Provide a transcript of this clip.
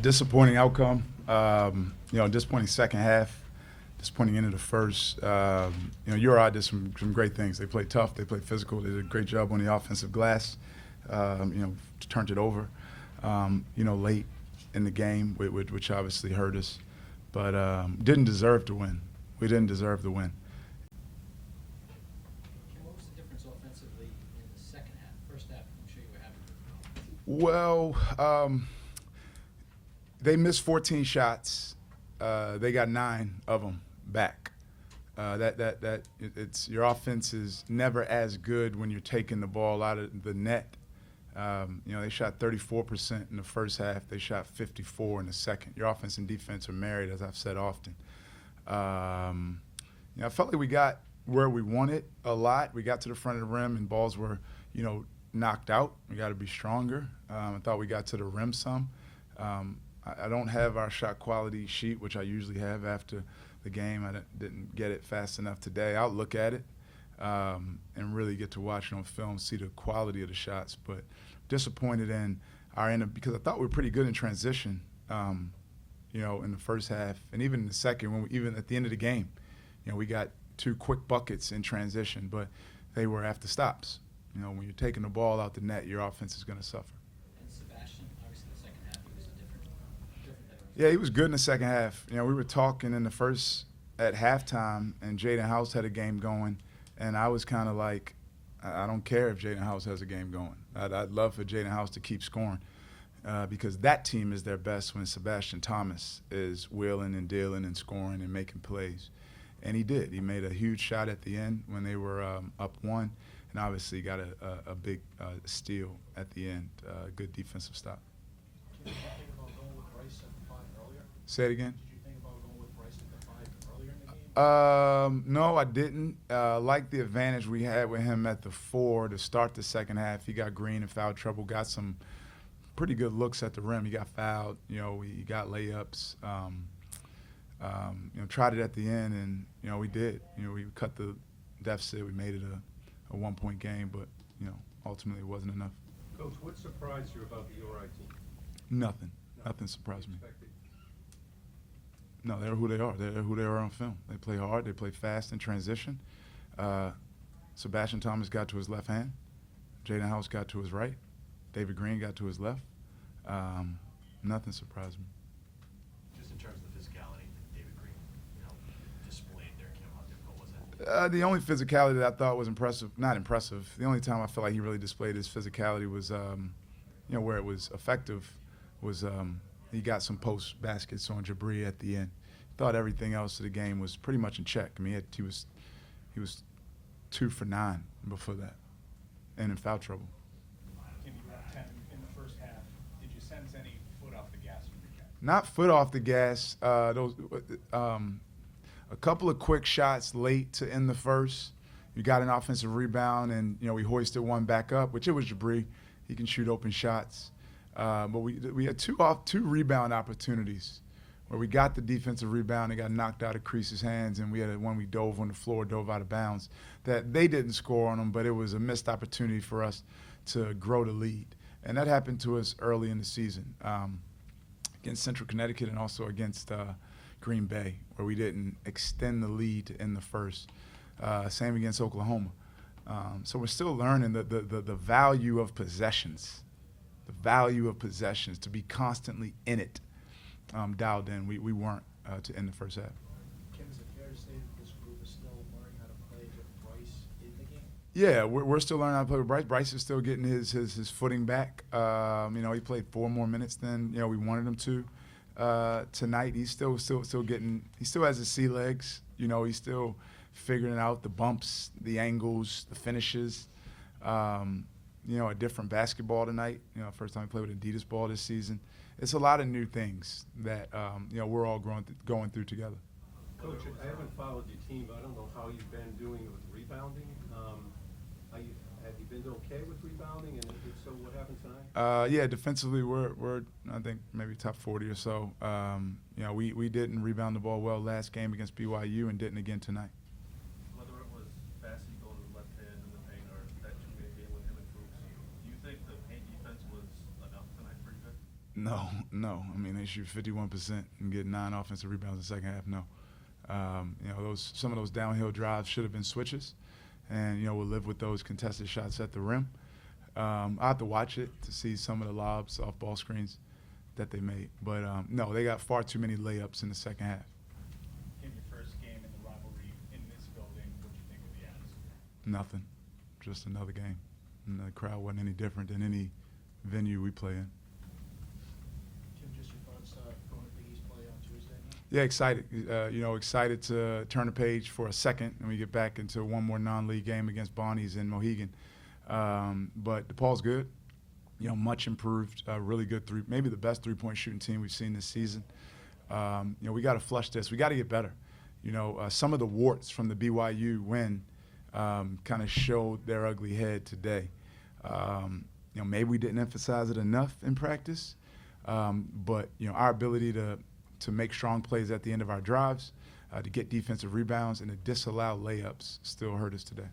Disappointing outcome. Disappointing second half. Disappointing end of the first. URI did some great things. They played tough. They played physical. They did a great job on the offensive glass. Turned it over. Late in the game, which obviously hurt us, but didn't deserve to win. We didn't deserve to win. What was the difference offensively in the second half? First half, I'm sure you were happy with. Well, they missed 14 shots. They got 9 of them back. It's your offense is never as good when you're taking the ball out of the net. They shot 34% in the first half. They shot 54% in the second. Your offense and defense are married, as I've said often. I felt like we got where we wanted a lot. We got to the front of the rim and balls were, knocked out. We got to be stronger. I thought we got to the rim some. I don't have our shot quality sheet, which I usually have after the game. I didn't get it fast enough today. I'll look at it and really get to watch it on film, see the quality of the shots. But disappointed in our end because I thought we were pretty good in transition, in the first half and even in the second. Even at the end of the game, we got 2 quick buckets in transition, but they were after stops. When you're taking the ball out the net, your offense is going to suffer. And Sebastian, obviously, the second half, he was a different Yeah, he was good in the second half. We were talking in the first at halftime, and Jaden House had a game going, and I was kind of like, I don't care if Jaden House has a game going. I'd love for Jaden House to keep scoring because that team is their best when Sebastian Thomas is wheeling and dealing and scoring and making plays. And he did. He made a huge shot at the end when they were up 1, and obviously got a big steal at the end, good defensive stop. Did you think about going with Bryce at the 5 earlier? Say it again? Did you think about going with Bryce at the 5 earlier in the game? No, I didn't. Like the advantage we had with him at the 4 to start the second half. He got green in foul trouble, got some pretty good looks at the rim. He got fouled. He got layups. Tried it at the end, and we did. We cut the deficit. We made it a 1-point game, but ultimately it wasn't enough. Coach, what surprised you about the URI team? Nothing. Nothing surprised me. Expected. No, they're who they are. They're who they are on film. They play hard. They play fast in transition. Sebastian Thomas got to his left hand. Jaden House got to his right. David Green got to his left. Nothing surprised me. Just in terms of the physicality that David Green, displayed there, Kim, how difficult was that? The only physicality that I thought was not impressive. The only time I felt like he really displayed his physicality was, where it was effective, was he got some post baskets on Jabri at the end. Thought everything else of the game was pretty much in check. I mean, he was 2 for 9 before that, and in foul trouble. Kim, you got 10 in the first half. Did you sense any foot off the gas from the cap? Not foot off the gas. A couple of quick shots late to end the first. You got an offensive rebound, and we hoisted one back up, which it was Jabri. He can shoot open shots. But we had two rebound opportunities where we got the defensive rebound and got knocked out of Crease's hands, and we had one we dove on the floor, dove out of bounds. That they didn't score on them, but it was a missed opportunity for us to grow the lead. And that happened to us early in the season against Central Connecticut and also against Green Bay, where we didn't extend the lead in the first. Same against Oklahoma. So we're still learning the value of possessions. The value of possessions, to be constantly in it, dialed in. We weren't to end the first half. Kim, is it fair to say that this group is still learning how to play with Bryce in the game? Yeah, we're still learning how to play with Bryce. Bryce is still getting his footing back. He played 4 more minutes than we wanted him to tonight. He's still getting. He still has his sea legs. He's still figuring out the bumps, the angles, the finishes. A different basketball tonight. First time we played with Adidas ball this season. It's a lot of new things that we're all going through together. Coach, I haven't followed your team, but I don't know how you've been doing with rebounding. Have you been okay with rebounding, and if so, what happened tonight? Yeah, defensively we're I think maybe top 40 or so. We didn't rebound the ball well last game against BYU and didn't again tonight. Whether it was Bassey going to the left hand in the paint or that 2-man game with him and Fuchs, do you think the paint defense was enough tonight for you guys? No. I mean, they shoot 51% and get 9 offensive rebounds in the second half. No. Some of those downhill drives should have been switches, and we'll live with those contested shots at the rim. I have to watch it to see some of the lobs off ball screens that they made, but no, they got far too many layups in the second half. In your first game in the rivalry in this building, what do you think of the atmosphere? Nothing, just another game, and the crowd wasn't any different than any venue we play in. Tim, just your thoughts going to Big East play on Tuesday night? Yeah, excited. Excited to turn the page for a second, and we get back into one more non-league game against Bonnie's in Mohegan. But DePaul's good. Much improved. Really good maybe the best three-point shooting team we've seen this season. We got to flush this. We got to get better. Some of the warts from the BYU win kind of showed their ugly head today. Maybe we didn't emphasize it enough in practice, but our ability to make strong plays at the end of our drives, to get defensive rebounds, and to disallow layups still hurt us today.